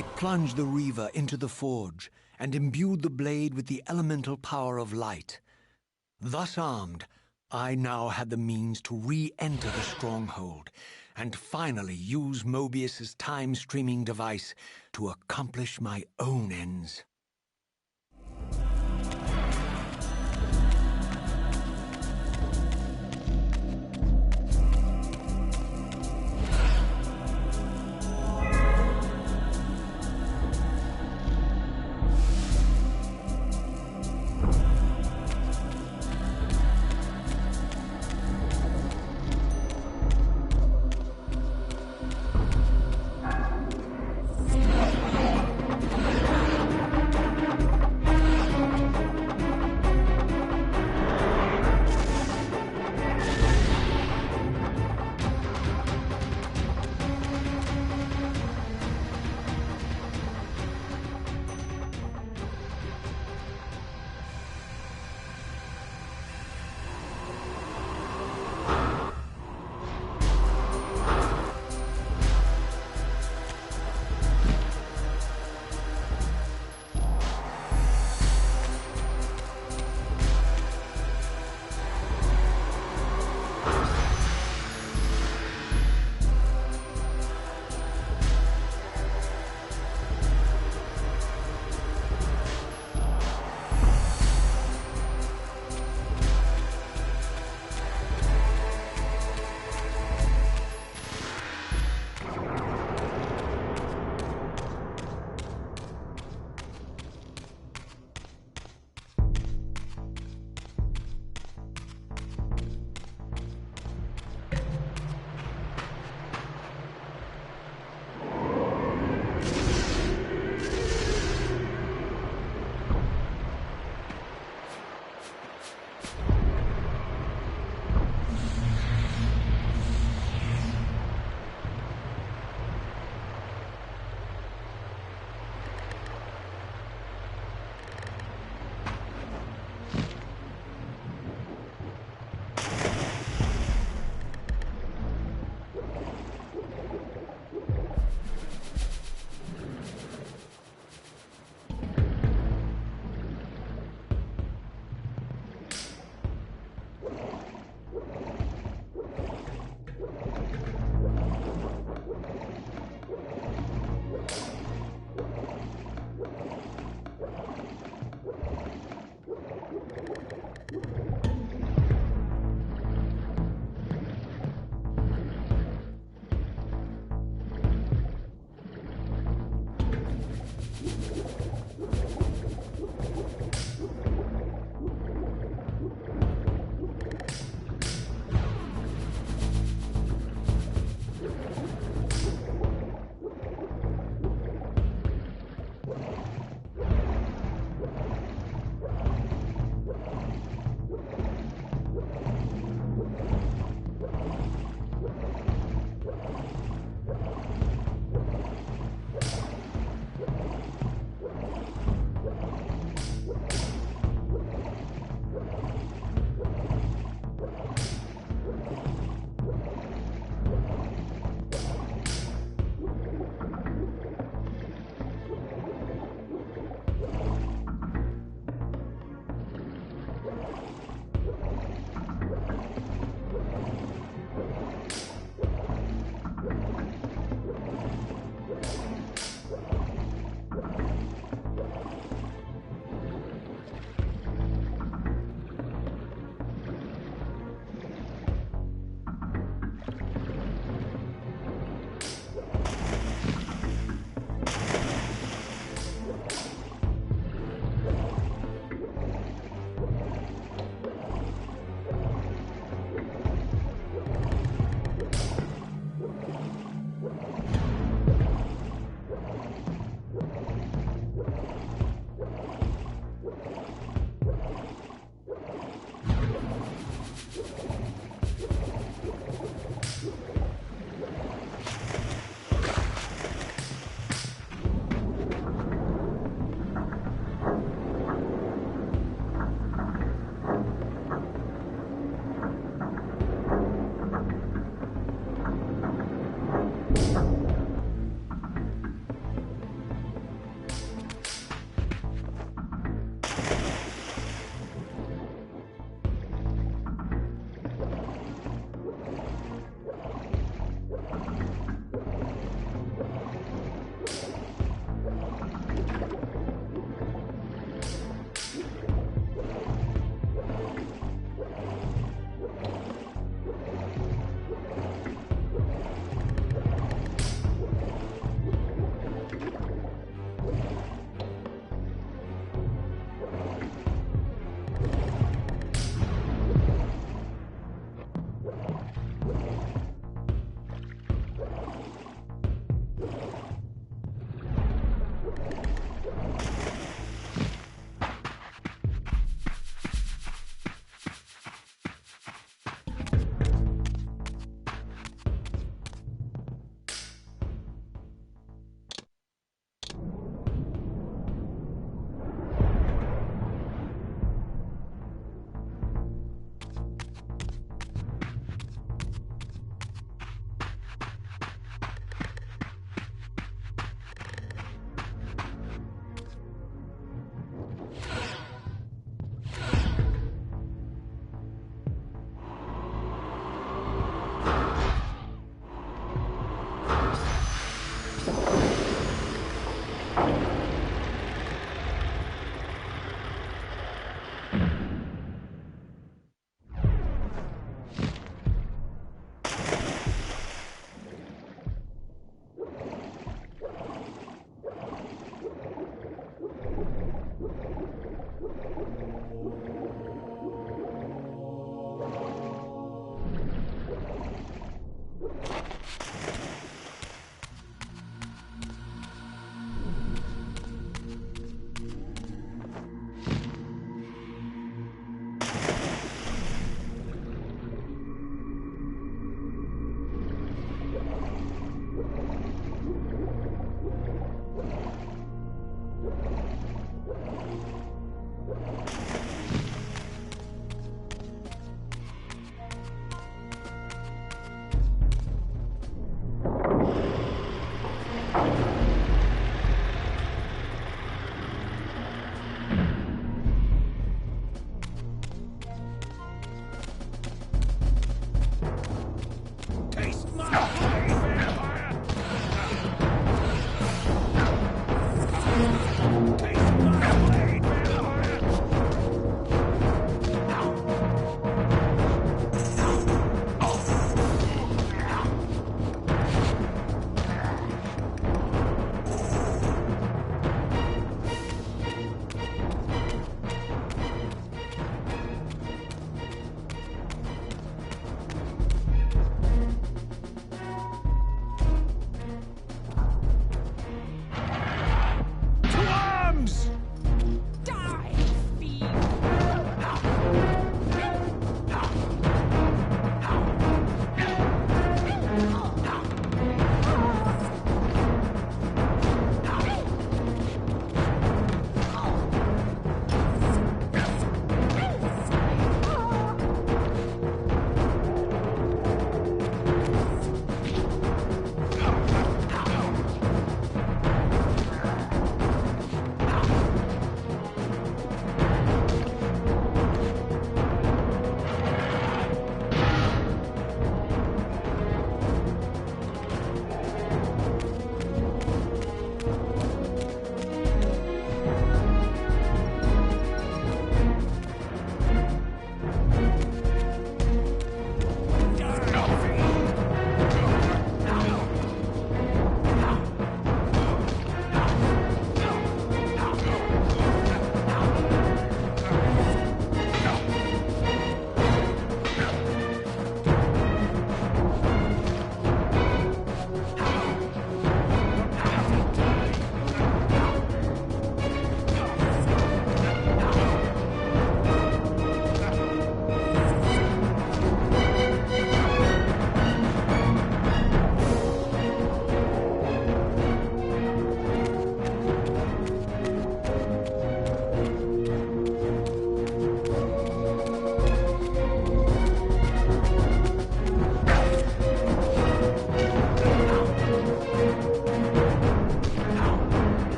I plunged the reaver into the forge and imbued the blade with the elemental power of light. Thus armed, I now had the means to re-enter the stronghold and finally use Mobius's time-streaming device to accomplish my own ends.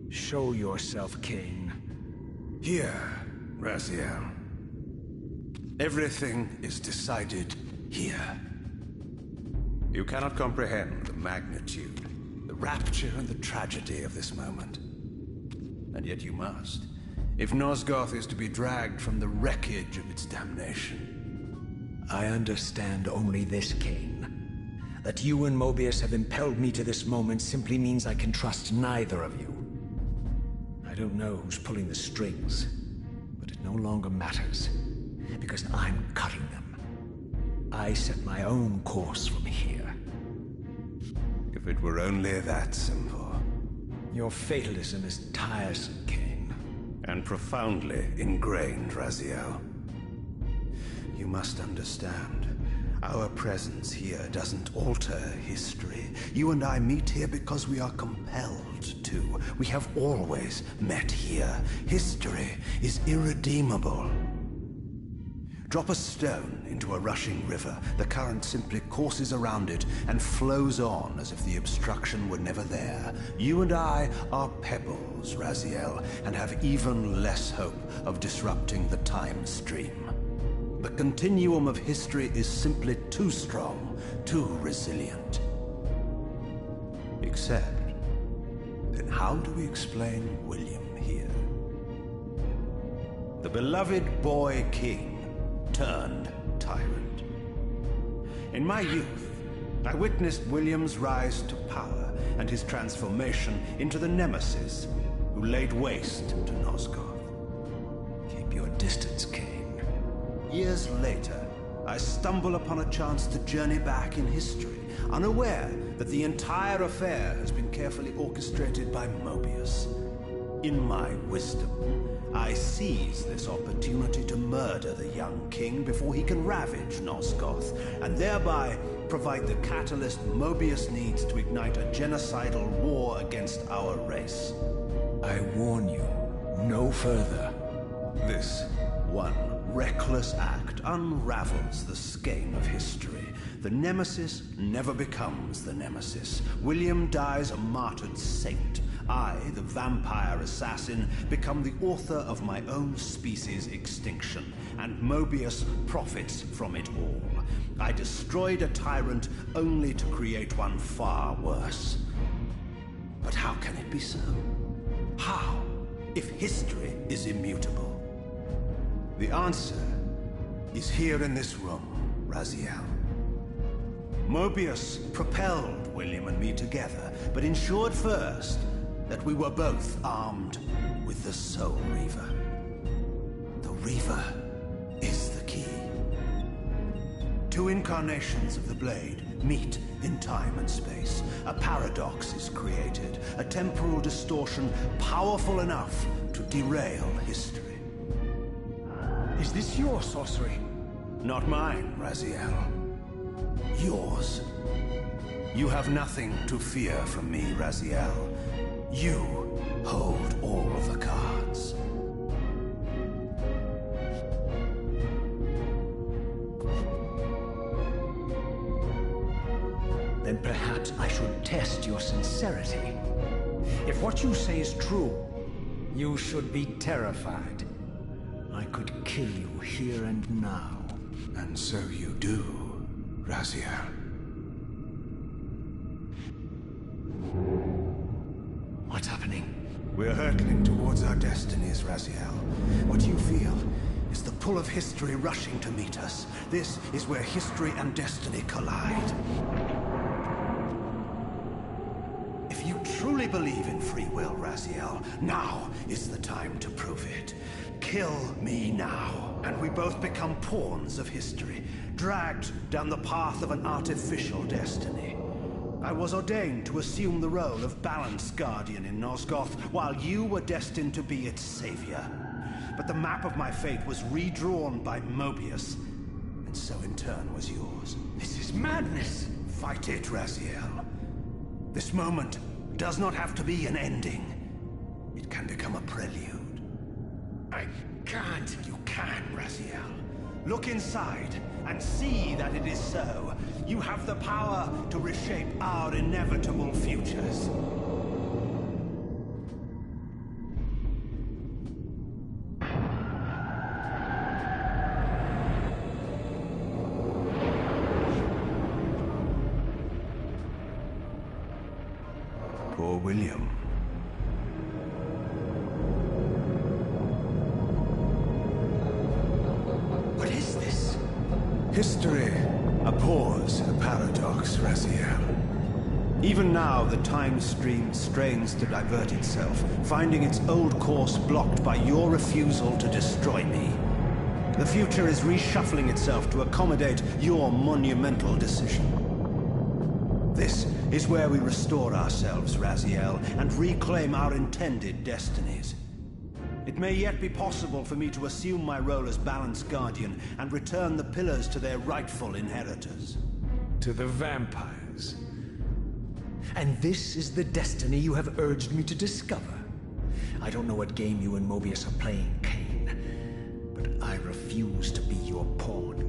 Show yourself, Cain. Here, Raziel. Everything is decided here. You cannot comprehend the magnitude, the rapture and the tragedy of this moment. And yet you must, if Nosgoth is to be dragged from the wreckage of its damnation. I understand only this, Cain. That you and Mobius have impelled me to this moment simply means I can trust neither of you. I don't know who's pulling the strings, but it no longer matters, because I'm cutting them. I set my own course from here. If it were only that simple. Your fatalism is tiresome, Cain. And profoundly ingrained, Raziel. You must understand. Our presence here doesn't alter history. You and I meet here because we are compelled to. We have always met here. History is irredeemable. Drop a stone into a rushing river. The current simply courses around it and flows on as if the obstruction were never there. You and I are pebbles, Raziel, and have even less hope of disrupting the time stream. The continuum of history is simply too strong, too resilient. Except, then how do we explain William here? The beloved boy king turned tyrant. In my youth, I witnessed William's rise to power and his transformation into the nemesis who laid waste to Nosgoth. Keep your distance, Cain. Years later, I stumble upon a chance to journey back in history, unaware that the entire affair has been carefully orchestrated by Mobius. In my wisdom, I seize this opportunity to murder the young king before he can ravage Nosgoth, and thereby provide the catalyst Mobius needs to ignite a genocidal war against our race. I warn you, no further. This one reckless act unravels the skein of history. The nemesis never becomes the nemesis. William dies a martyred saint. I, the vampire assassin, become the author of my own species' extinction, and Mobius profits from it all. I destroyed a tyrant only to create one far worse. But how can it be so? How, if history is immutable? The answer is here in this room, Raziel. Mobius propelled William and me together, but ensured first that we were both armed with the Soul Reaver. The Reaver is the key. Two incarnations of the blade meet in time and space. A paradox is created, a temporal distortion powerful enough to derail history. Is this your sorcery? Not mine, Raziel. Yours. You have nothing to fear from me, Raziel. You hold all the cards. Then perhaps I should test your sincerity. If what you say is true, you should be terrified. I could kill you here and now. And so you do, Raziel. What's happening? We're hurtling towards our destinies, Raziel. What you feel is the pull of history rushing to meet us. This is where history and destiny collide. If you truly believe in free will, Raziel, now is the time to prove it. Kill me now, and we both become pawns of history, dragged down the path of an artificial destiny. I was ordained to assume the role of balanced guardian in Nosgoth, while you were destined to be its savior. But the map of my fate was redrawn by Mobius, and so in turn was yours. This is madness! Fight it, Raziel. This moment does not have to be an ending. It can become a prelude. I can't. You can, Raziel. Look inside and see that it is so. You have the power to reshape our inevitable futures. William. What is this? History. A pause, a paradox, Raziel. Even now, the time stream strains to divert itself, finding its old course blocked by your refusal to destroy me. The future is reshuffling itself to accommodate your monumental decision. This is where we restore ourselves, Raziel, and reclaim our intended destinies. It may yet be possible for me to assume my role as Balance Guardian and return the pillars to their rightful inheritors. To the vampires. And this is the destiny you have urged me to discover. I don't know what game you and Mobius are playing, Kane, but I refuse to be your pawn.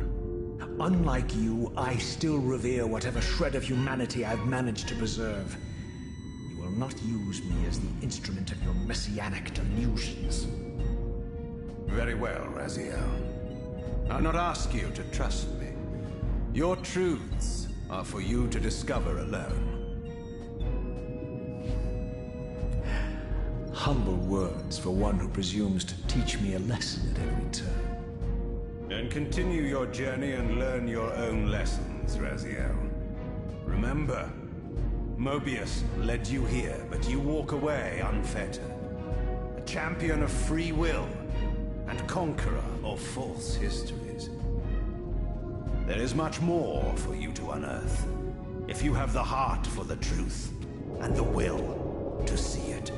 Unlike you, I still revere whatever shred of humanity I've managed to preserve. You will not use me as the instrument of your messianic delusions. Very well, Raziel. I'll not ask you to trust me. Your truths are for you to discover alone. Humble words for one who presumes to teach me a lesson at every turn. Then continue your journey and learn your own lessons, Raziel. Remember, Mobius led you here, but you walk away unfettered. A champion of free will and conqueror of false histories. There is much more for you to unearth, if you have the heart for the truth and the will to see it.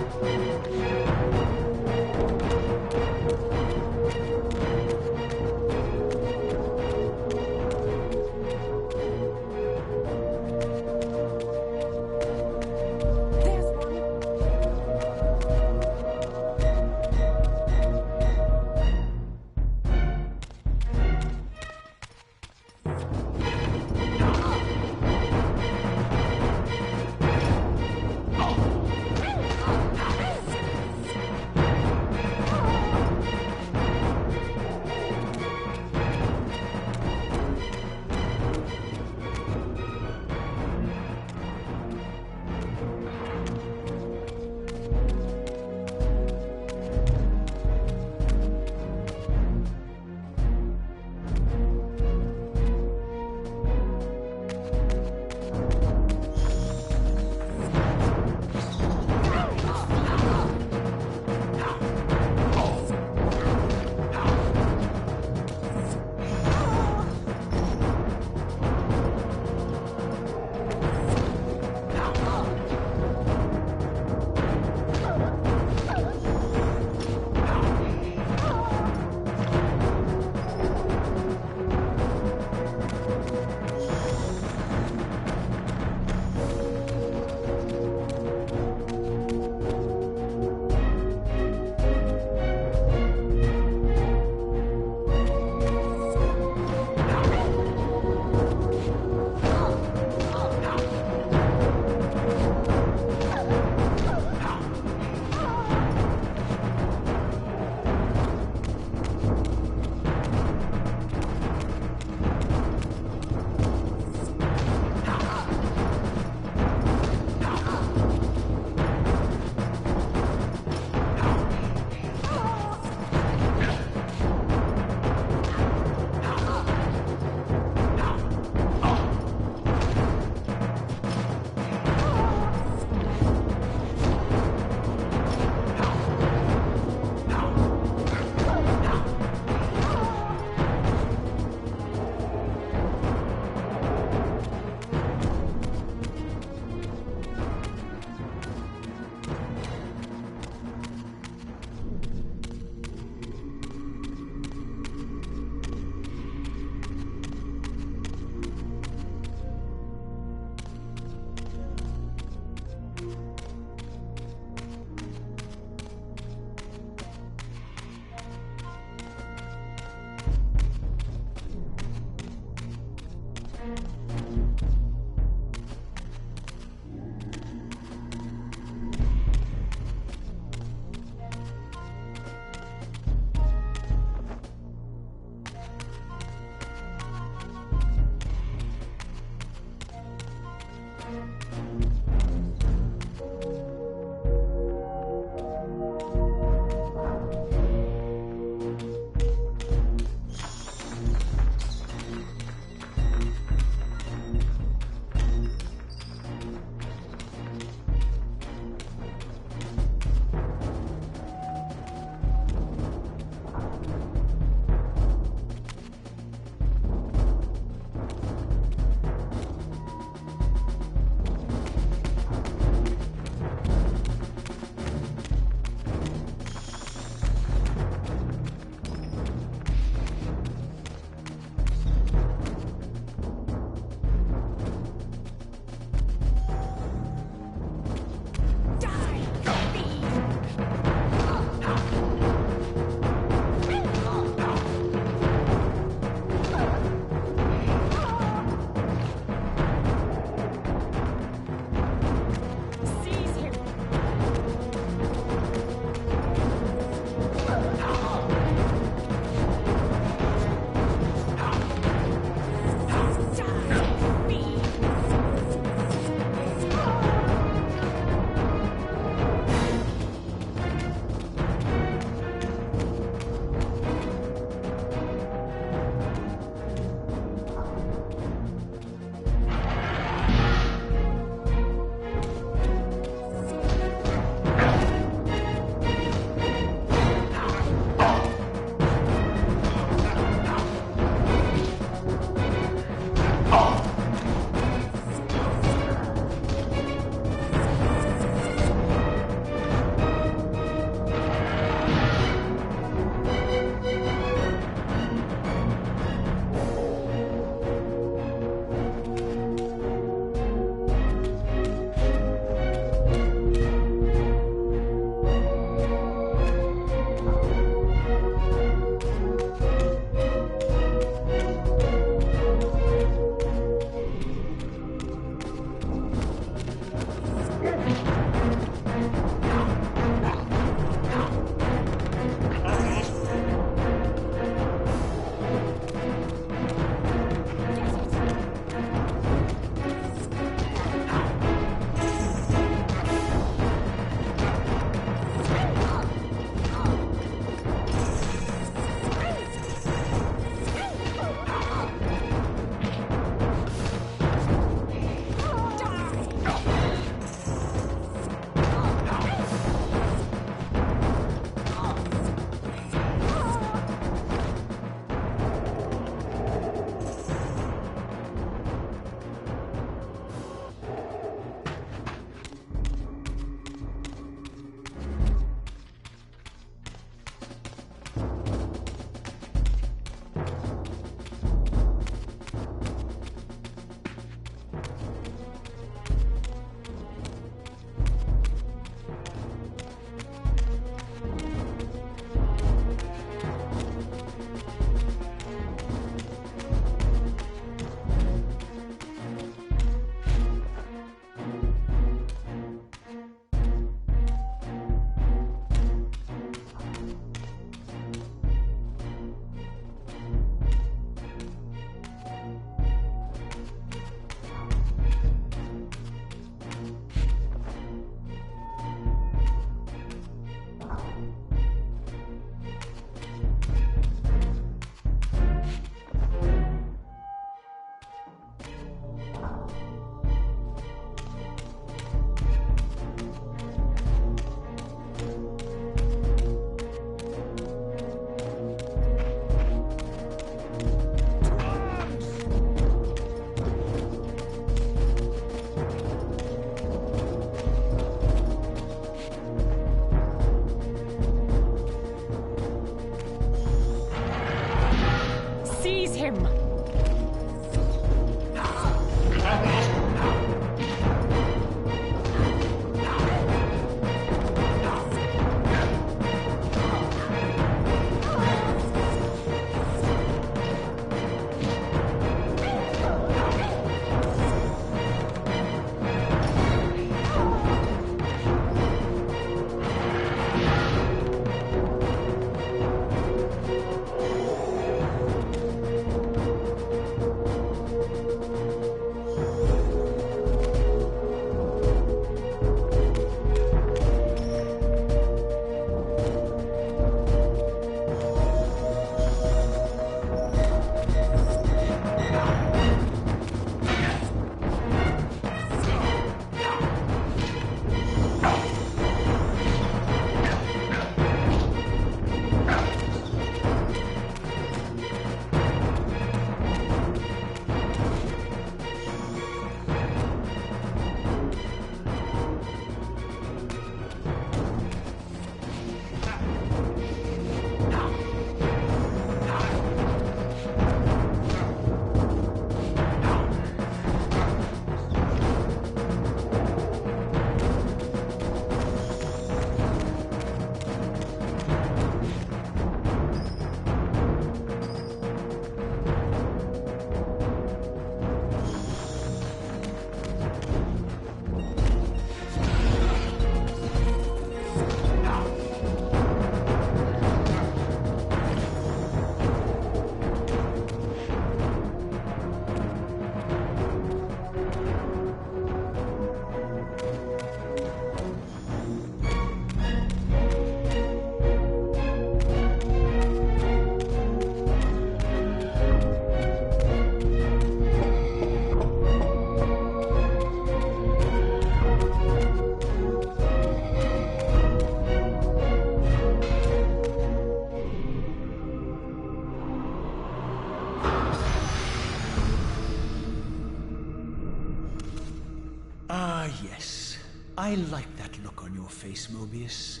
Ah, yes. I like that look on your face, Mobius.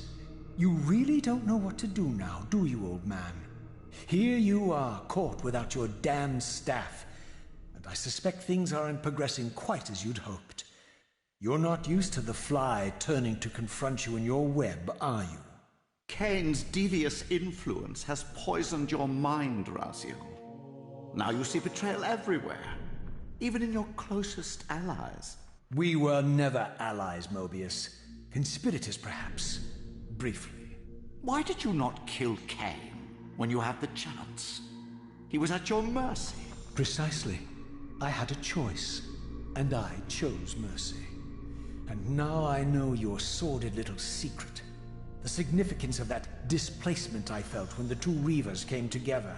You really don't know what to do now, do you, old man? Here you are, caught without your damned staff. And I suspect things aren't progressing quite as you'd hoped. You're not used to the fly turning to confront you in your web, are you? Kane's devious influence has poisoned your mind, Razio. Now you see betrayal everywhere, even in your closest allies. We were never allies, Mobius. Conspirators, perhaps. Briefly. Why did you not kill Kane when you had the chance? He was at your mercy. Precisely. I had a choice, and I chose mercy. And now I know your sordid little secret. The significance of that displacement I felt when the two reavers came together.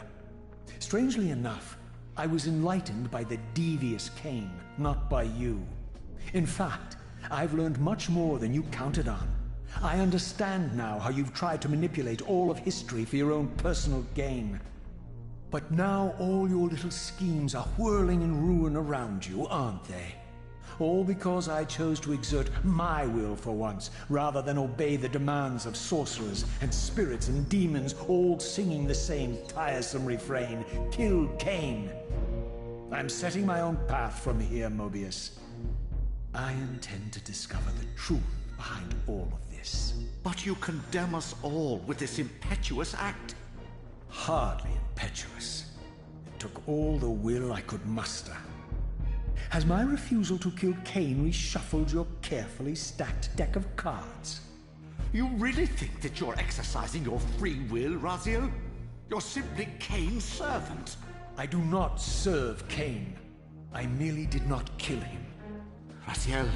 Strangely enough, I was enlightened by the devious Kane, not by you. In fact, I've learned much more than you counted on. I understand now how you've tried to manipulate all of history for your own personal gain. But now all your little schemes are whirling in ruin around you, aren't they? All because I chose to exert my will for once, rather than obey the demands of sorcerers and spirits and demons, all singing the same tiresome refrain, "Kill Kane." I'm setting my own path from here, Mobius. I intend to discover the truth behind all of this. But you condemn us all with this impetuous act. Hardly impetuous. It took all the will I could muster. Has my refusal to kill Kane reshuffled your carefully stacked deck of cards? You really think that you're exercising your free will, Razio? You're simply Kane's servant. I do not serve Kane. I merely did not kill him. Raziel,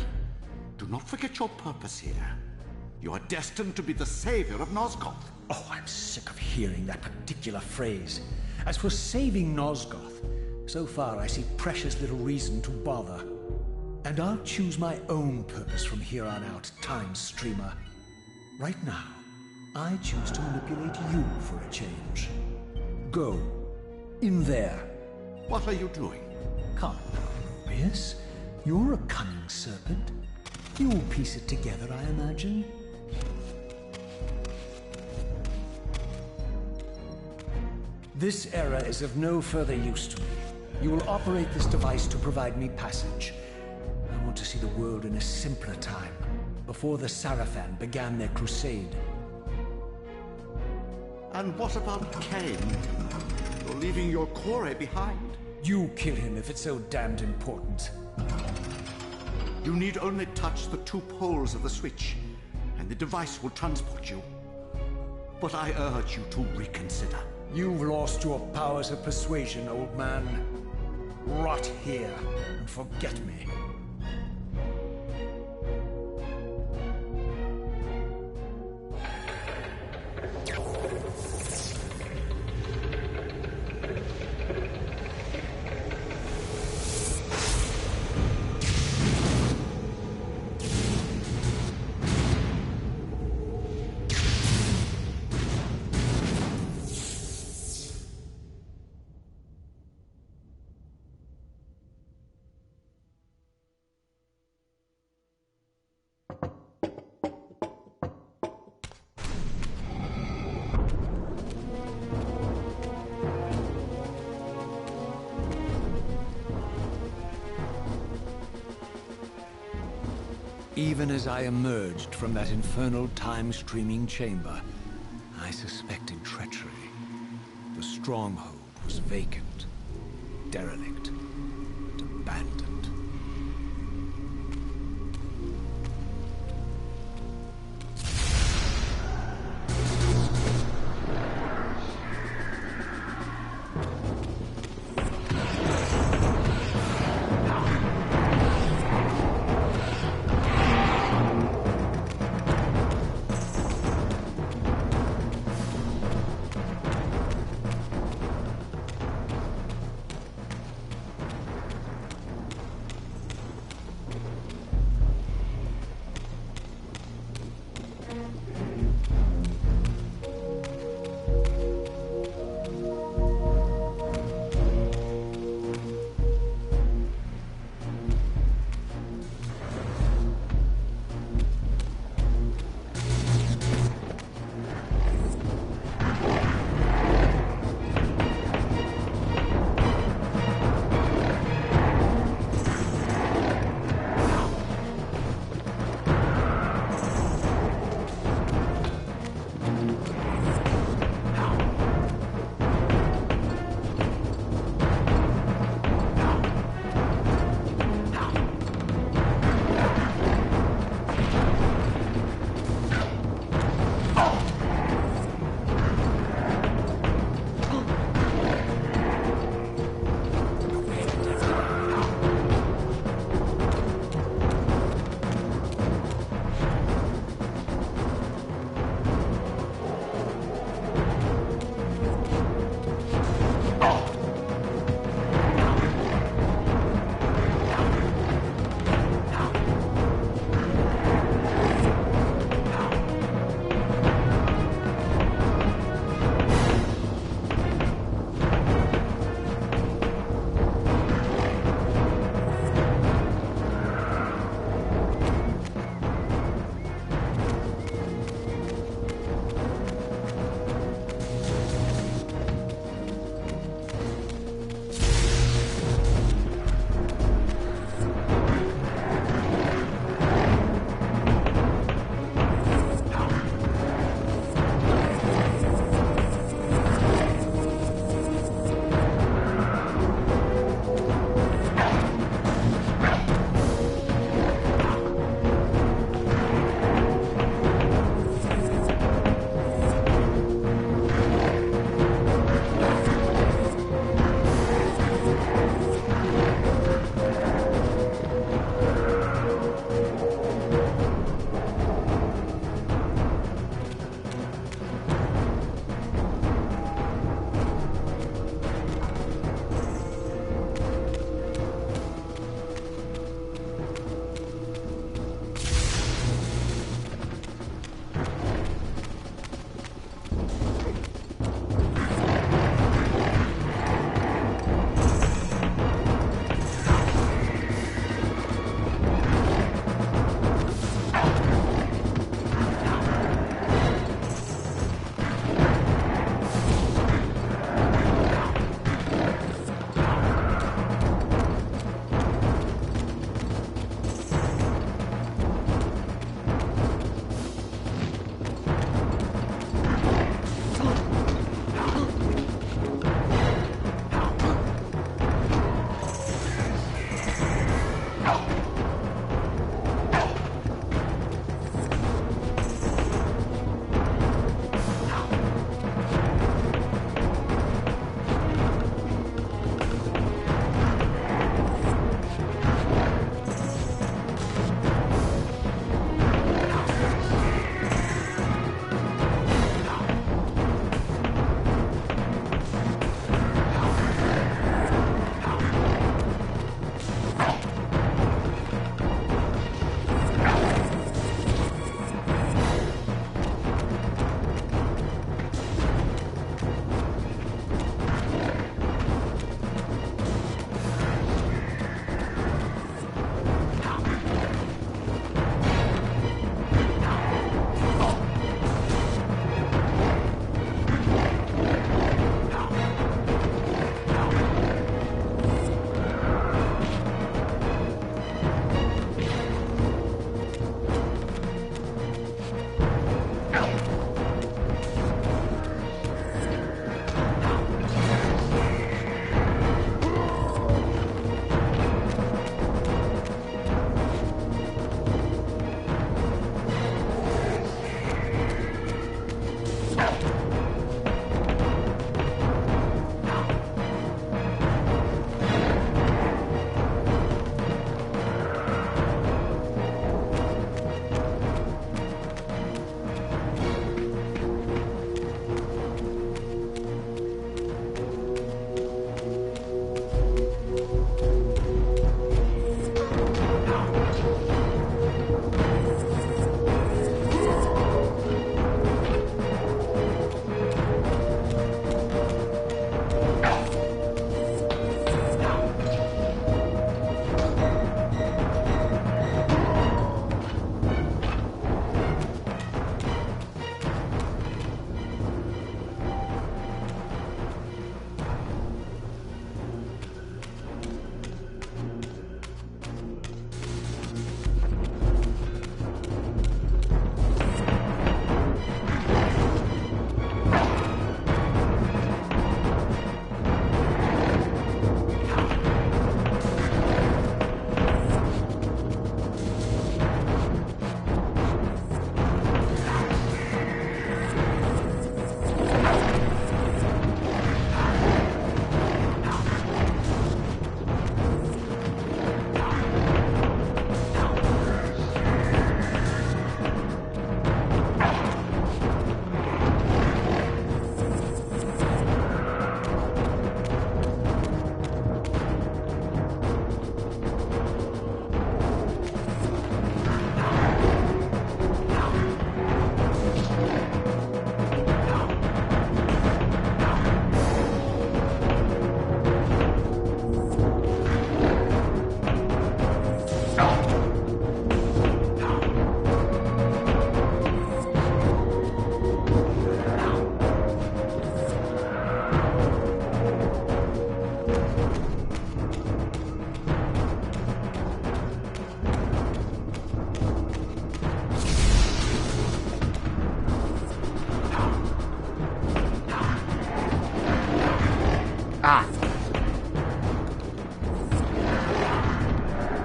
do not forget your purpose here. You are destined to be the savior of Nosgoth. Oh, I'm sick of hearing that particular phrase. As for saving Nosgoth, so far I see precious little reason to bother. And I'll choose my own purpose from here on out, Time Streamer. Right now, I choose to manipulate you for a change. Go. In there. What are you doing? Come now, Mobius. You're a cunning serpent. You'll piece it together, I imagine. This error is of no further use to me. You will operate this device to provide me passage. I want to see the world in a simpler time, before the Sarafan began their crusade. And what about Kane? You're leaving your core behind. You kill him if it's so damned important. You need only touch the two poles of the switch, and the device will transport you. But I urge you to reconsider. You've lost your powers of persuasion, old man. Rot here and forget me. Even as I emerged from that infernal time-streaming chamber, I suspected treachery. The stronghold was vacant, derelict, and abandoned.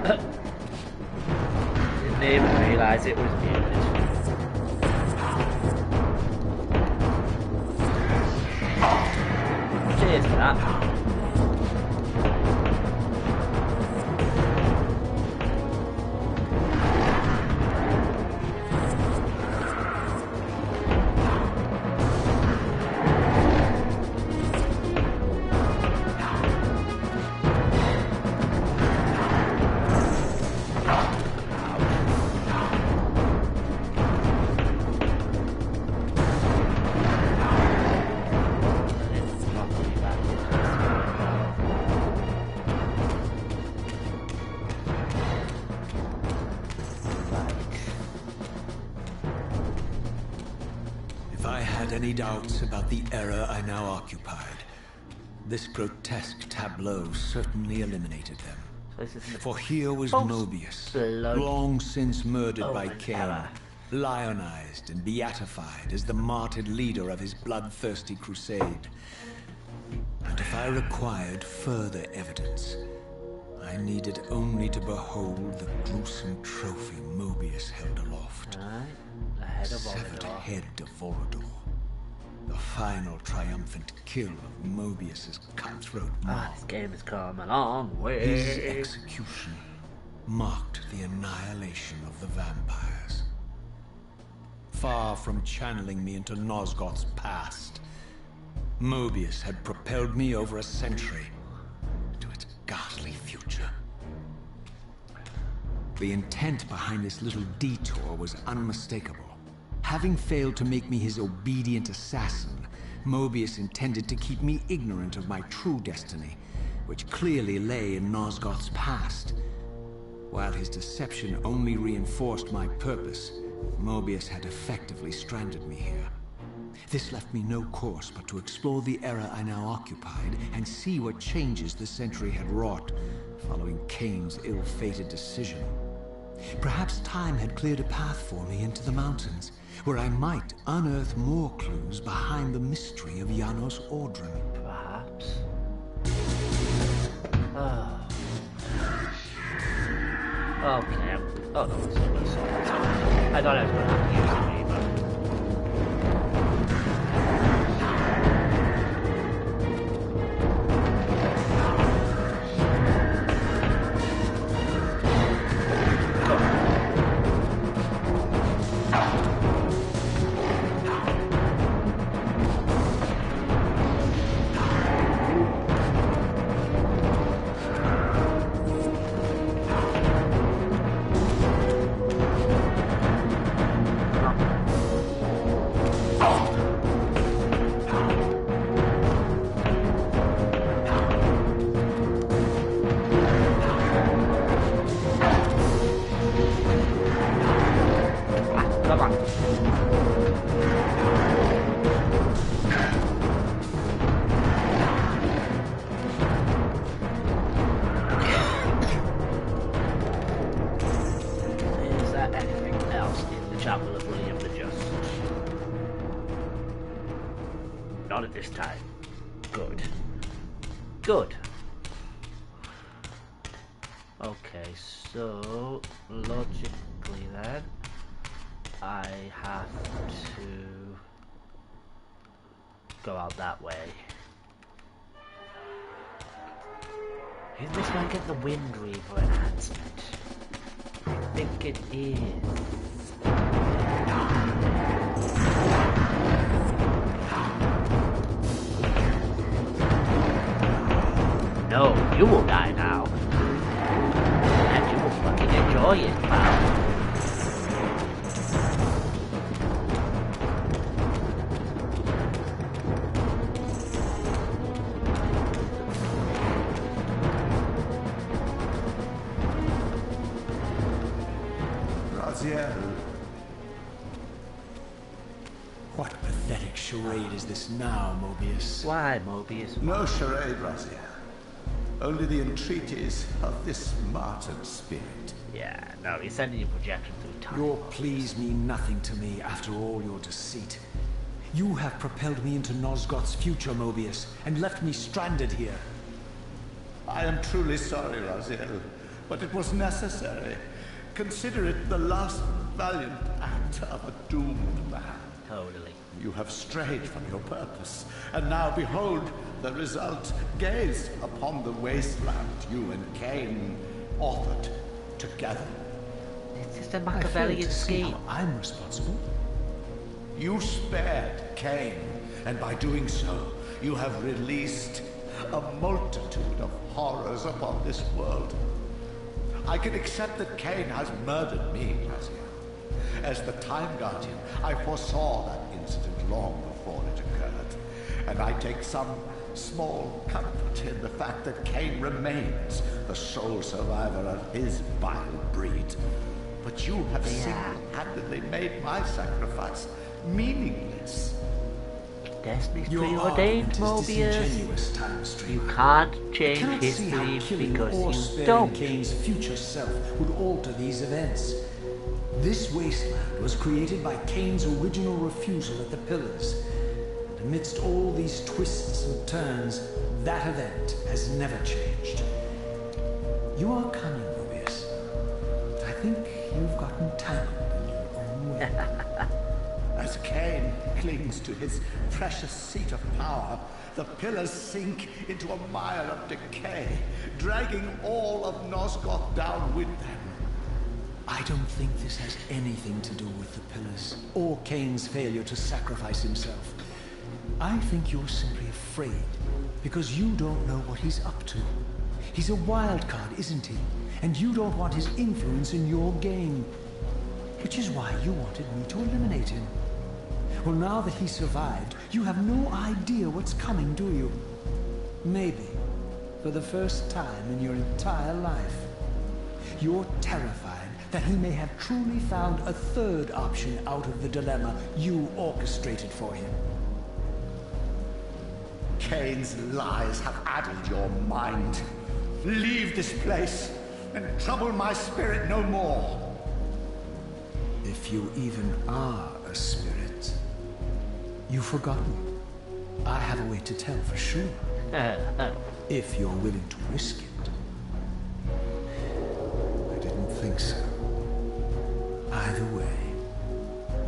Didn't even realise it was muted. Cheers for that. Any doubts about the era I now occupied, this grotesque tableau certainly eliminated them. For here was Mobius, long since murdered by Cain, lionized and beatified as the martyred leader of his bloodthirsty crusade. And if I required further evidence, I needed only to behold the gruesome trophy Mobius held aloft. The head of Severed Voldemort. head of Voldemort. The final triumphant kill of Mobius's cutthroat mob. This game has come a long way. His execution marked the annihilation of the vampires. Far from channeling me into Nosgoth's past, Mobius had propelled me over a century to its ghastly future. The intent behind this little detour was unmistakable. Having failed to make me his obedient assassin, Mobius intended to keep me ignorant of my true destiny, which clearly lay in Nosgoth's past. While his deception only reinforced my purpose, Mobius had effectively stranded me here. This left me no course but to explore the era I now occupied and see what changes the century had wrought following Cain's ill-fated decision. Perhaps time had cleared a path for me into the mountains, where I might unearth more clues behind the mystery of Janos Audron. Perhaps. Oh. Okay. Oh no, it's I thought I was going to have to use the reaver. Not at this time. Good. Good. Okay, so logically then, I have to go out that way. Is this where I get the Wind Reaver enhancement? I think it is. No, you will die now. And you will fucking enjoy it, pal. What pathetic charade is this now, Mobius? Why, Mobius? No charade, Raziel. Only the entreaties of this martyred spirit. Yeah, no, he's sending you projection through time. Your pleas mean nothing to me after all your deceit. You have propelled me into Nosgoth's future, Mobius, and left me stranded here. I am truly sorry, Raziel. but it was necessary. Consider it the last valiant act of a doomed man. Totally. You have strayed from your purpose, and now behold the result. Gaze upon the wasteland you and Cain authored together. It's just a I fail Machiavellian to see scheme. how I'm responsible. You spared Cain, and by doing so, you have released a multitude of horrors upon this world. I can accept that Cain has murdered me, Razia. As the Time Guardian, I foresaw that incident long before it occurred, and I take some small comfort in the fact that Cain remains the sole survivor of his vile breed. But you have single-handedly made my sacrifice meaningless. Destiny's Your preordained, argument is Mobius. disingenuous, Time Stream. You can't I change cannot see how history killing or because you sparing don't. Cain's future self would alter these events. This wasteland was created by Cain's original refusal at the Pillars. And amidst all these twists and turns, that event has never changed. You are cunning, Mobius. I think you've gotten tangled in your own way. As Cain clings to his precious seat of power, the pillars sink into a mire of decay, dragging all of Nosgoth down with them. I don't think this has anything to do with the Pillars, or Cain's failure to sacrifice himself. I think you're simply afraid, because you don't know what he's up to. He's a wild card, isn't he? And you don't want his influence in your game. Which is why you wanted me to eliminate him. Well, now that he survived, you have no idea what's coming, do you? Maybe, for the first time in your entire life, you're terrified that he may have truly found a third option out of the dilemma you orchestrated for him. Cain's lies have addled your mind. Leave this place and trouble my spirit no more. If you even are a spirit. You've forgotten. I have a way to tell for sure. If you're willing to risk it. I didn't think so. Either way,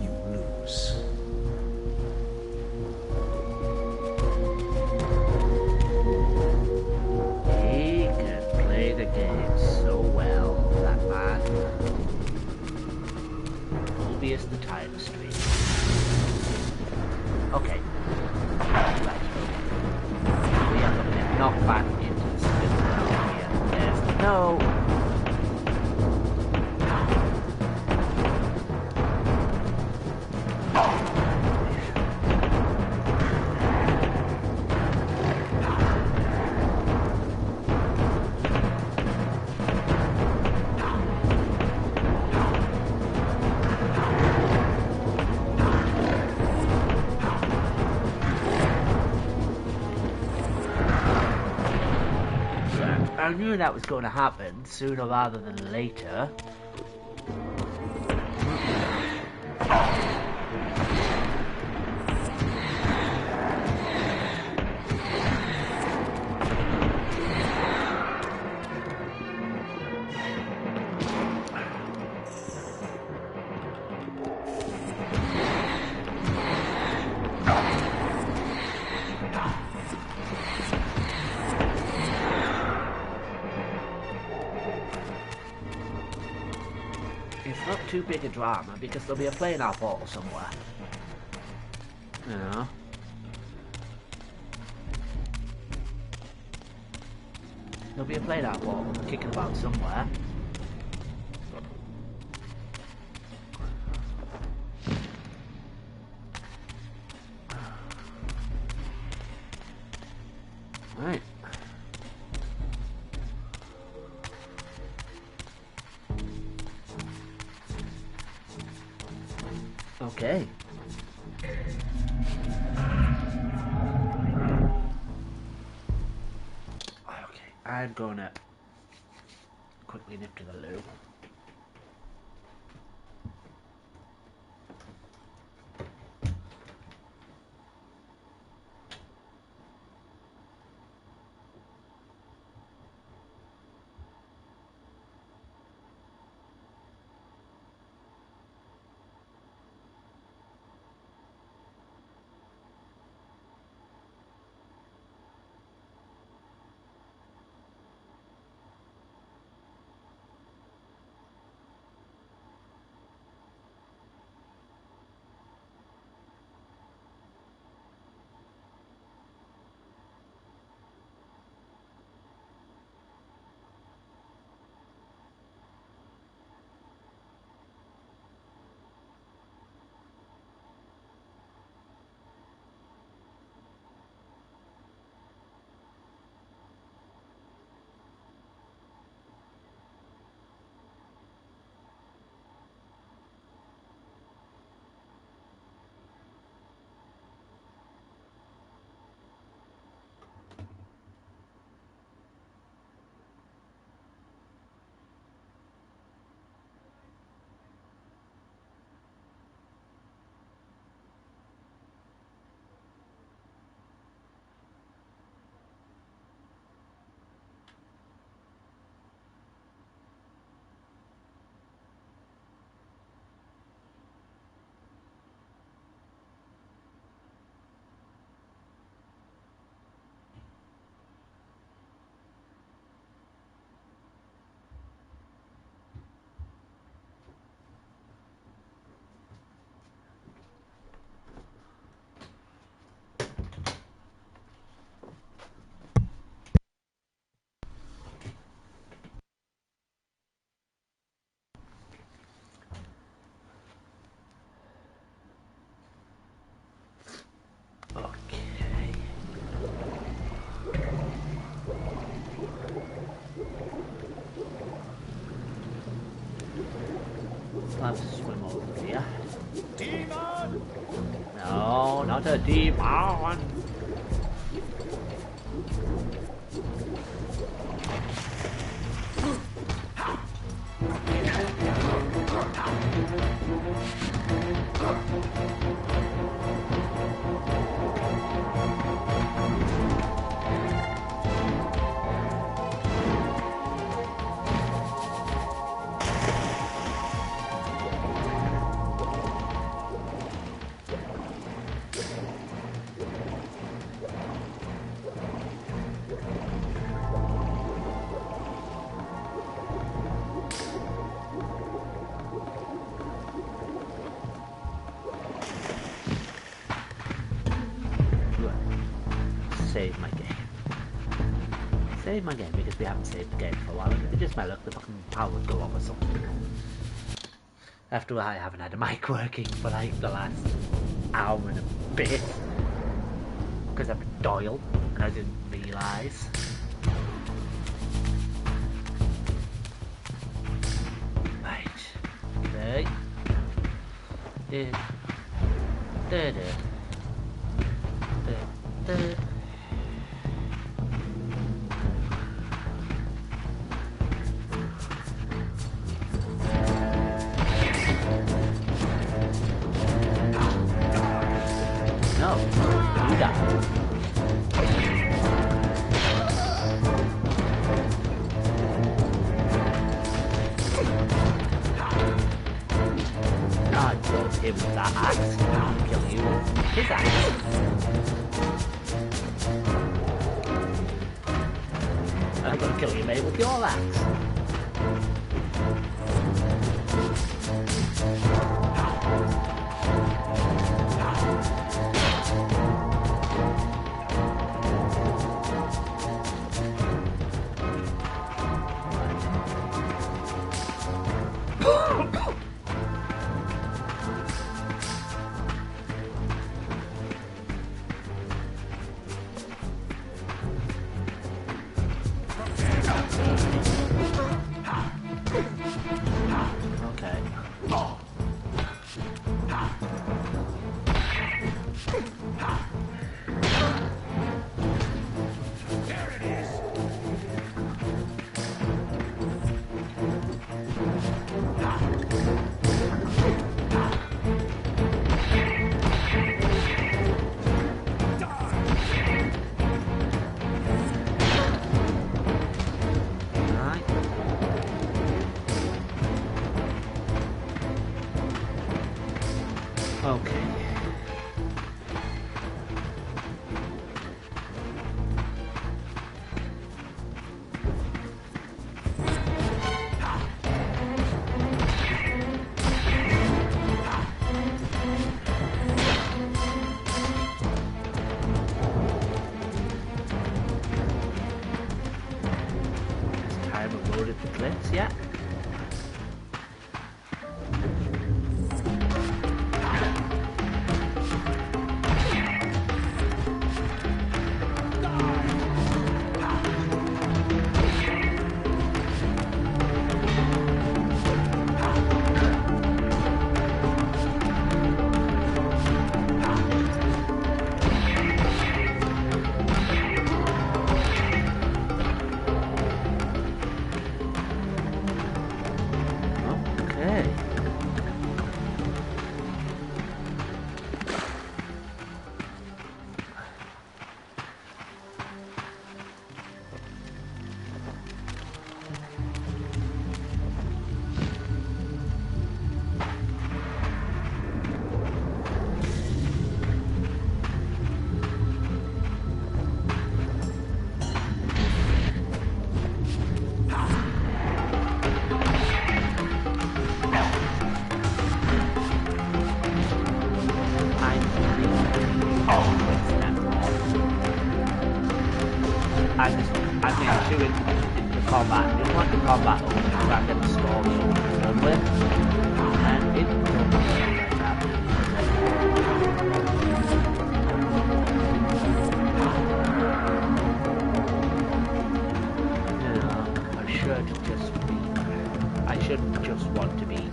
you lose. He can play the game so well, that man. Mobius the Time Stream. Okay. Let's go. We are going to get knocked back into the spin around here. There's no. I knew that was going to happen sooner rather than later. It's not too big a drama because there'll be a plane out portal somewhere. You know. There'll be a plane out portal kicking about somewhere. Right. Okay. Okay, I'm gonna quickly nip to the loo. have to swim over here. Demon! No, not a demon! Save my game. Save my game because we haven't saved the game for a while. It just might look the fucking power would go off or something. After I haven't had a mic working for like the last hour and a bit. Because I'm a Doyle and I didn't realise. Right. Okay. No, you die. I killed him with that axe. I'll kill you with his axe. I'm gonna kill you, mate, with your axe. Yeah. I'm into the combat. Just want the combat over to try and get the story over with. And it don't work like that. I should just want to be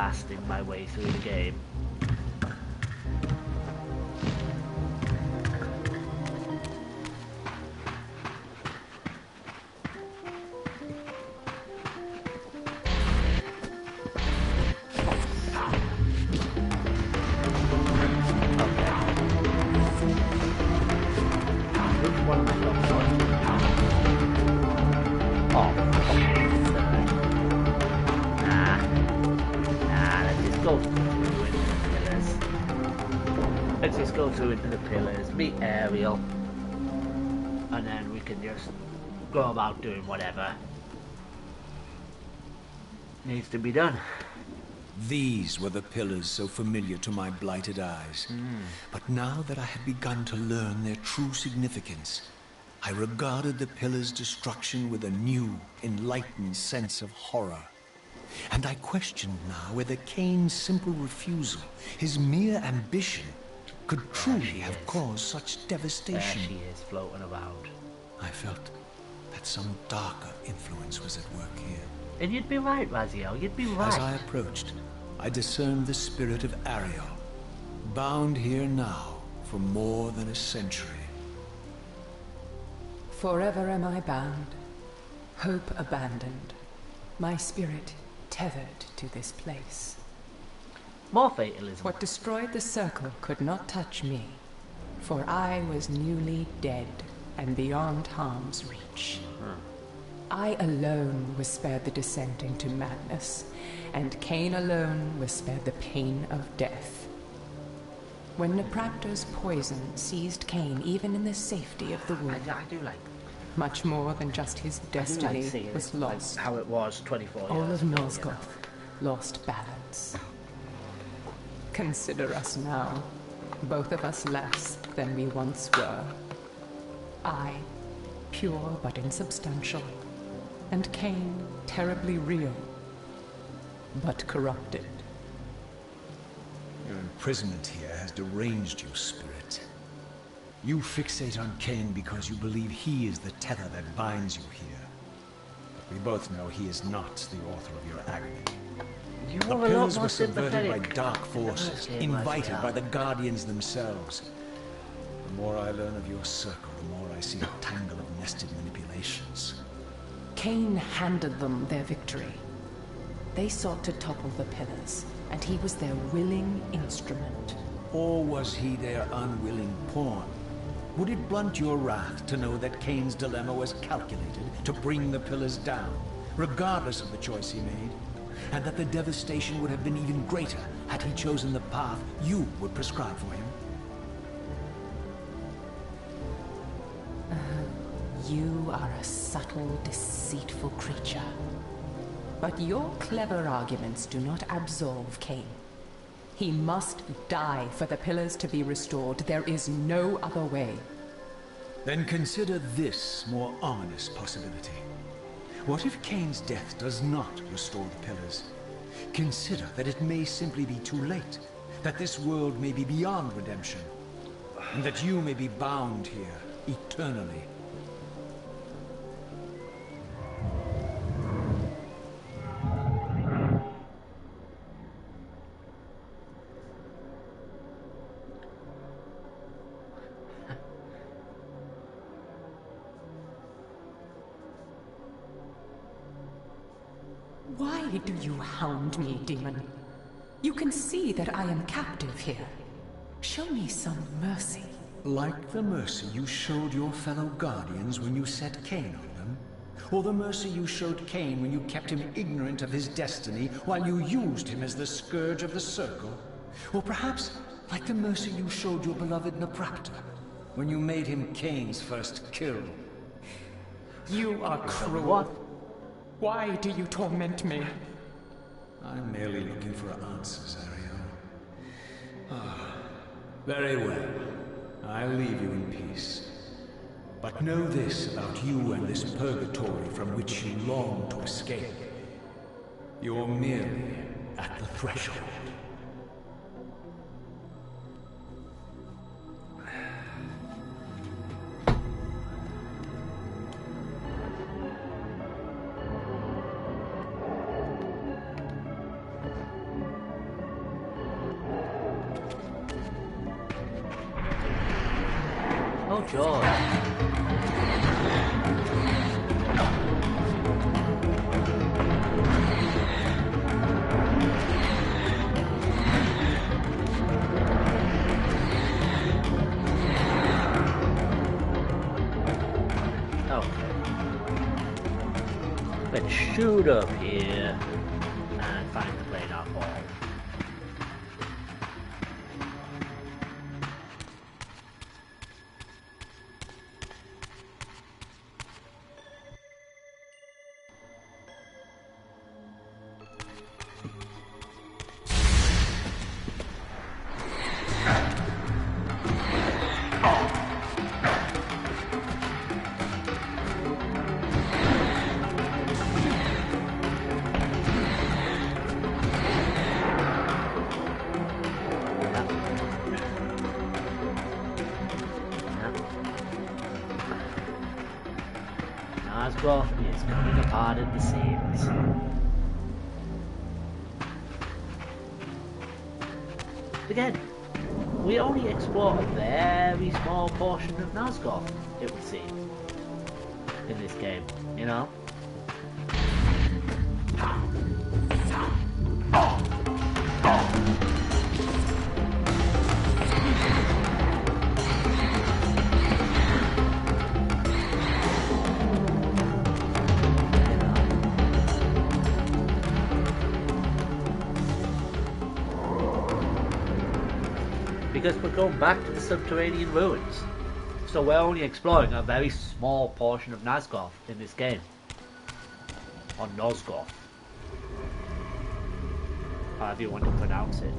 blasting my way through the game. Let's just go through into the pillars, meet Ariel, and then we can just go about doing whatever needs to be done. These were the pillars so familiar to my blighted eyes. But now that I had begun to learn their true significance, I regarded the pillars' destruction with a new, enlightened sense of horror. And I questioned now whether Cain's simple refusal, his mere ambition, could truly have caused such devastation. There she is, floating around. I felt that some darker influence was at work here. And you'd be right, Raziel, you'd be right. As I approached, I discerned the spirit of Ariel, bound here now for more than a century. Forever am I bound, hope abandoned, my spirit tethered to this place. More fatalism. What destroyed the circle could not touch me, for I was newly dead and beyond harm's reach. I alone was spared the descent into madness, and Cain alone was spared the pain of death. When Napraptor's poison seized Cain even in the safety of the womb, I do like much more than just his destiny was lost. How it was 24 All years of ago, Nosgoth lost balance. Consider us now, both of us less than we once were. I, pure but insubstantial, and Cain, terribly real, but corrupted. Your imprisonment here has deranged you, spirit. You fixate on Cain because you believe he is the tether that binds you here. But we both know he is not the author of your agony. You The were a lot pillars more were subverted by sympathetic. dark forces, invited by the the... Guardians themselves. The more I learn of your circle, the more I see a tangle of nested manipulations. Cain handed them their victory. They sought to topple the pillars, and he was their willing instrument. Or was he their unwilling pawn? Would it blunt your wrath to know that Cain's dilemma was calculated to bring the pillars down, regardless of the choice he made? And that the devastation would have been even greater had he chosen the path you would prescribe for him? You are a subtle, deceitful creature. But your clever arguments do not absolve Cain. He must die for the pillars to be restored. There is no other way. Then consider this more ominous possibility. What if Cain's death does not restore the pillars? Consider that it may simply be too late, that this world may be beyond redemption, and that you may be bound here eternally. Why do you hound me, demon? You can see that I am captive here. Show me some mercy. Like the mercy you showed your fellow Guardians when you set Cain on them? Or the mercy you showed Cain when you kept him ignorant of his destiny while you used him as the scourge of the circle? Or perhaps like the mercy you showed your beloved Napraptor when you made him Cain's first kill? You are cruel. What? Why do you torment me? I'm merely looking for answers, Ariel. Ah, very well. I'll leave you in peace. But know this about you and this purgatory from which you long to escape. You're merely at the threshold. Oh, George. Let's shoot up here and find the planar ball. Nosgoth is coming apart at the seams. Again, we only explore a very small portion of Nosgoth, it would seem, in this game, you know? Because we're going back to the subterranean ruins. So we're only exploring a very small portion of Nosgoth in this game. Or Nosgoth. However you want to pronounce it.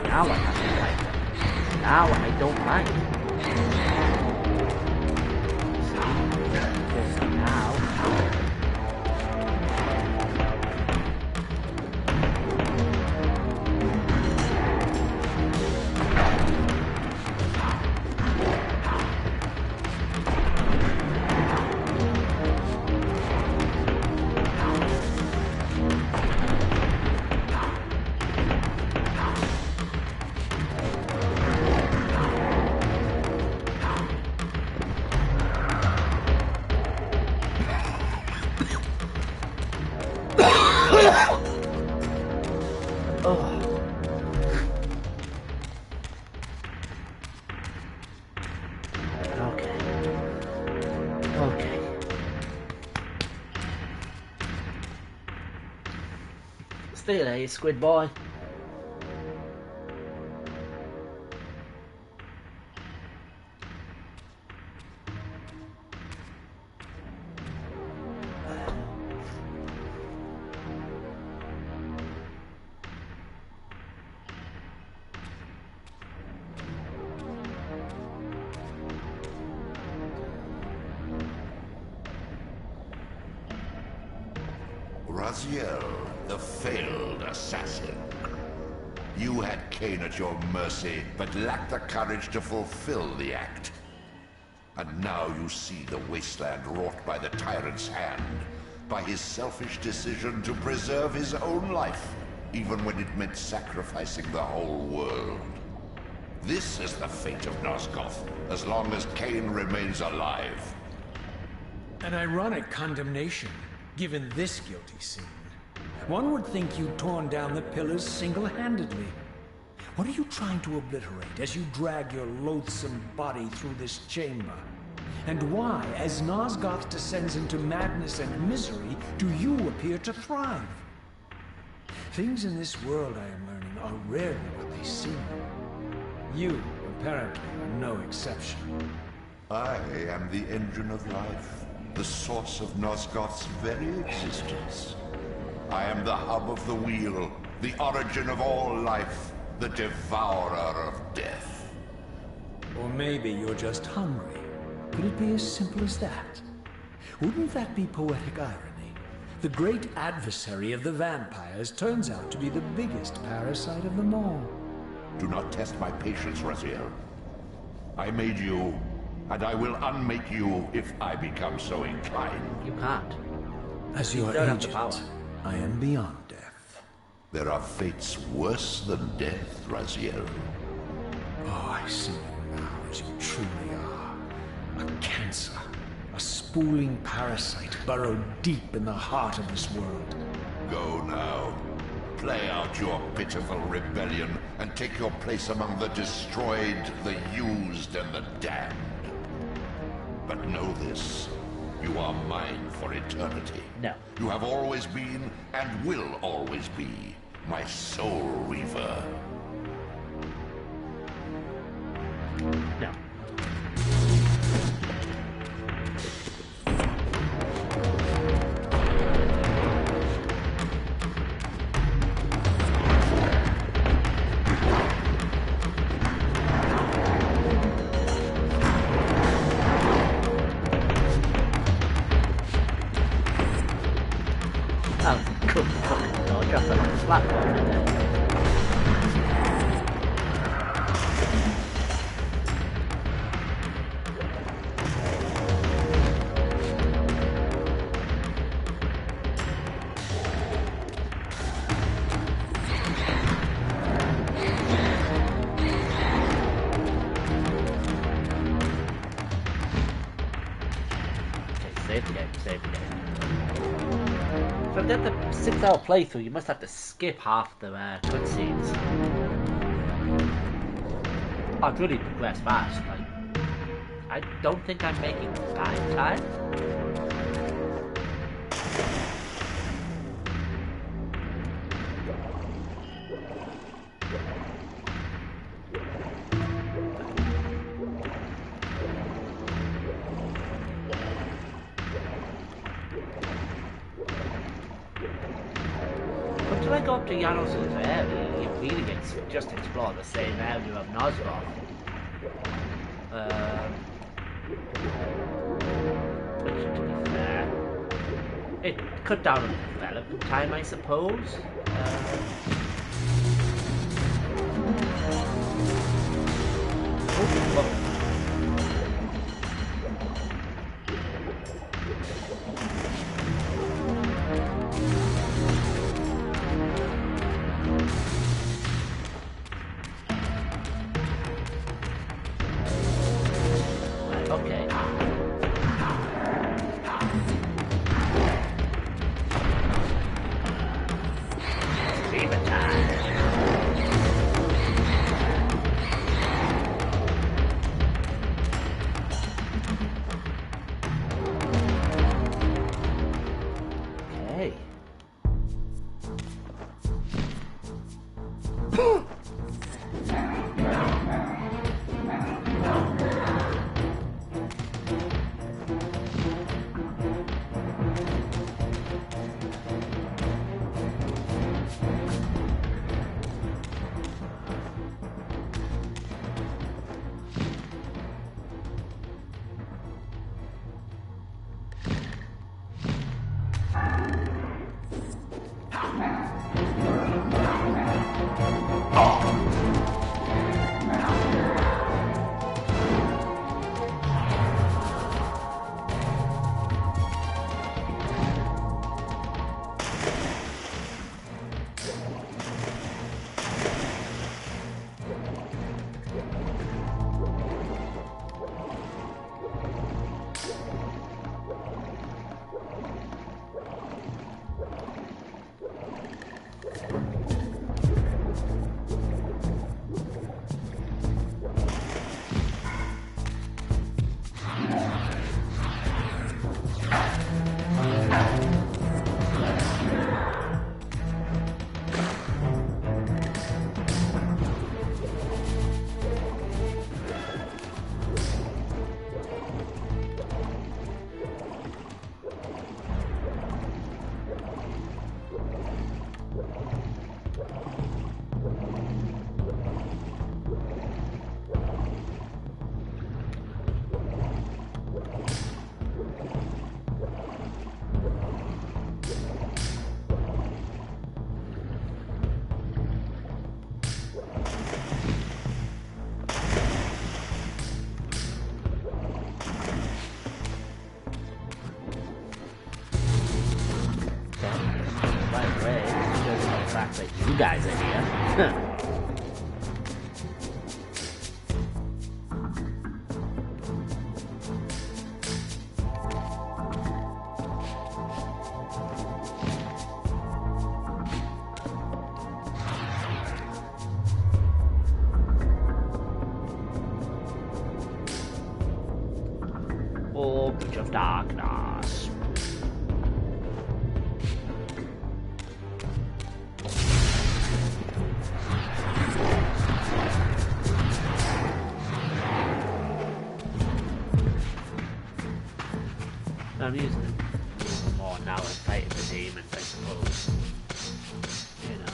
Now I have to fight them. Now I don't mind. See? Because now... Stay there, you squid boy. Raziel, the failed assassin. You had Cain at your mercy, but lacked the courage to fulfill the act. And now you see the wasteland wrought by the tyrant's hand, by his selfish decision to preserve his own life, even when it meant sacrificing the whole world. This is the fate of Nosgoth, as long as Cain remains alive. An ironic condemnation, given this guilty scene. One would think you'd torn down the pillars single-handedly. What are you trying to obliterate as you drag your loathsome body through this chamber? And why, as Nosgoth descends into madness and misery, do you appear to thrive? Things in this world, I am learning, are rarely what they seem. You, apparently, are no exception. I am the engine of life, the source of Nosgoth's very existence. I am the hub of the wheel, the origin of all life, the devourer of death. Or maybe you're just hungry. Could it be as simple as that? Wouldn't that be poetic irony? The great adversary of the vampires turns out to be the biggest parasite of them all. Do not test my patience, Raziel. I made you, and I will unmake you if I become so inclined. You can't. As You your don't have the agent, power. I am beyond death. There are fates worse than death, Raziel. Oh, I see you now as you truly are. A cancer. A spooling parasite burrowed deep in the heart of this world. Go now. Play out your pitiful rebellion and take your place among the destroyed, the used, and the damned. But know this. You are mine for eternity. No. You have always been, and will always be, my soul reaver. No. Oh, cool. I'll drop it on the platform and then. Save the game, save the game. To get the 6-hour playthrough, you must have to skip half the cutscenes. I've really progressed fast. Like, I don't think I'm making bad time. Until I go up to Janos' area, you really just explore the same area of Nosgoth. Which, to be fair, it cut down on development time, I suppose. Okay. Reaver time. Okay. But you guys are here. Oh, Bridge of Darkness. I'm using it more now as fighting the demons, I suppose. You know.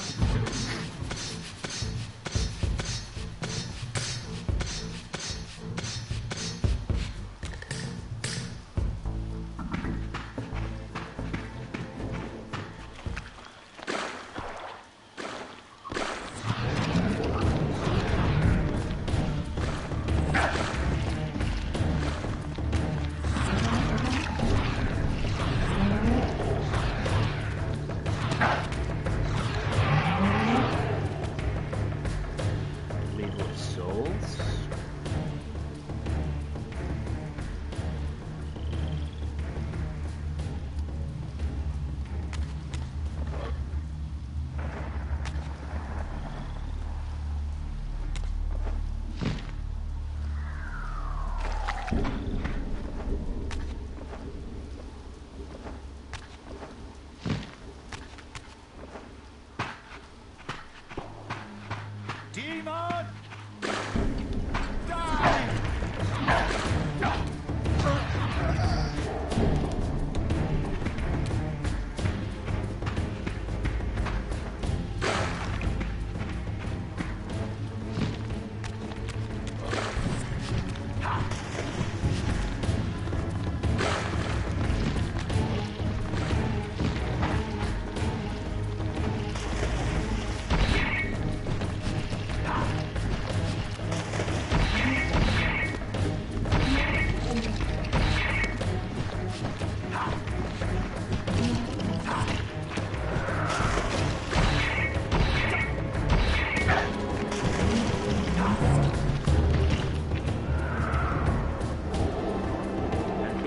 Demon!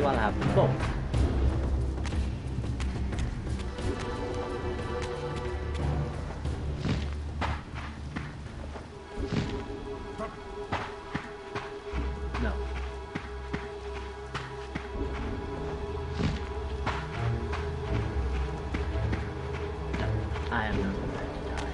I'll have them both. No. No, I am not prepared to die.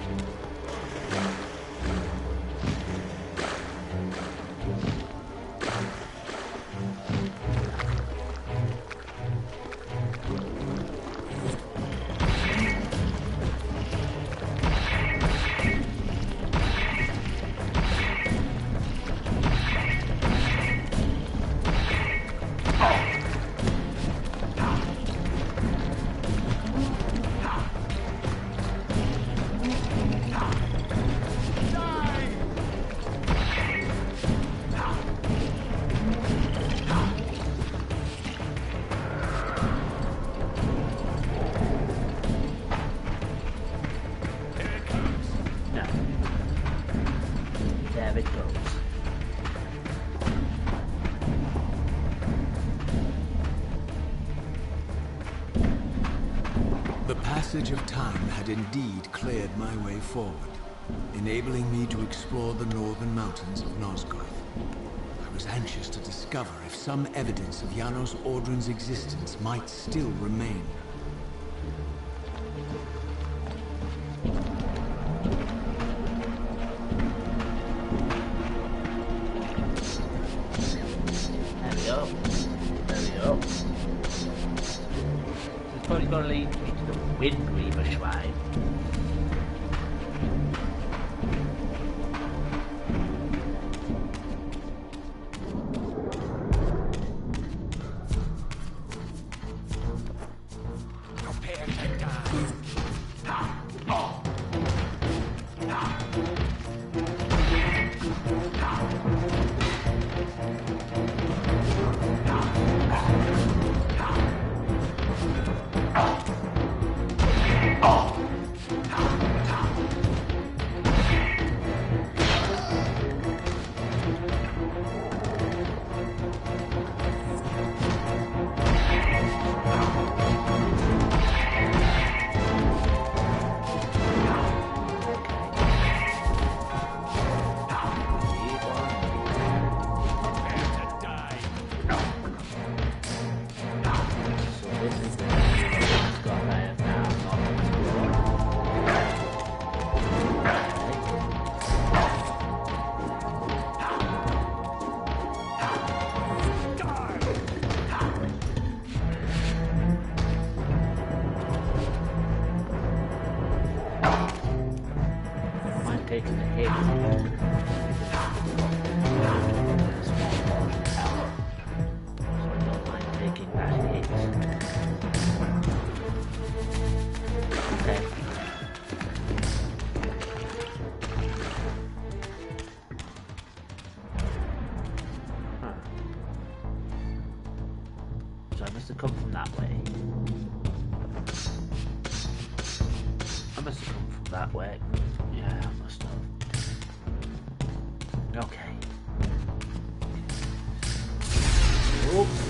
There it goes. The passage of time had indeed cleared my way forward, enabling me to explore the northern mountains of Nosgoth. I was anxious to discover if some evidence of Janos Audrun's existence might still remain. There we go. There we go. It's probably going to lead me to the Wind Reaver Shrine. Prepare to die. taking the hit. So I don't mind taking that hit. Okay. Huh. So I must have come from that way. I must have come from that way. Yeah, I must have. Okay. Oops.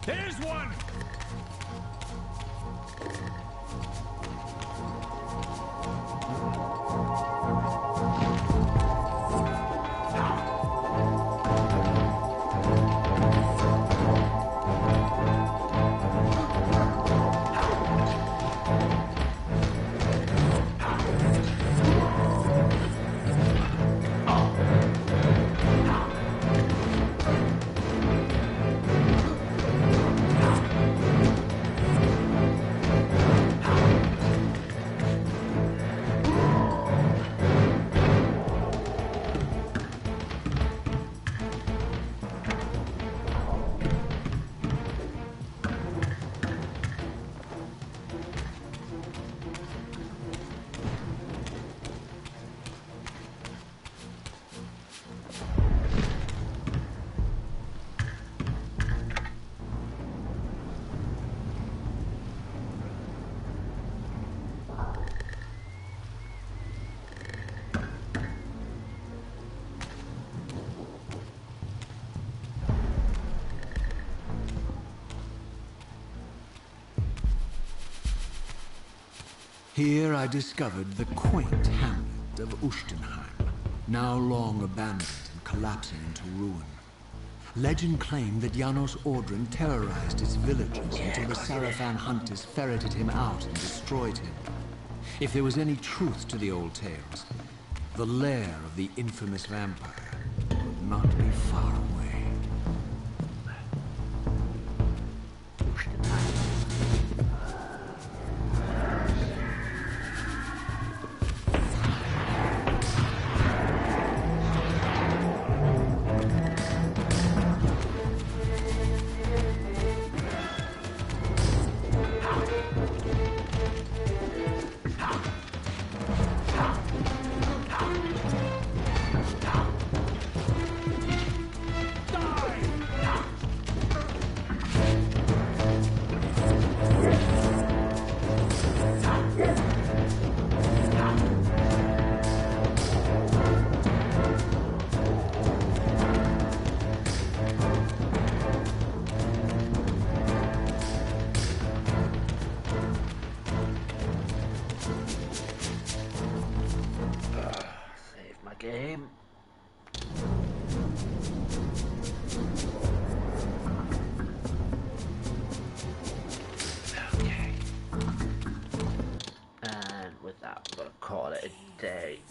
Here's one! Here I discovered the quaint hamlet of Ustenheim, now long abandoned and collapsing into ruin. Legend claimed that Janos Audrin terrorized its villagers until the Sarafan hunters ferreted him out and destroyed him. If there was any truth to the old tales, the lair of the infamous vampire would not be far away.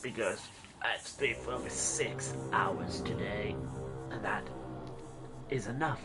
because I sleep for over 6 hours today, and that is enough.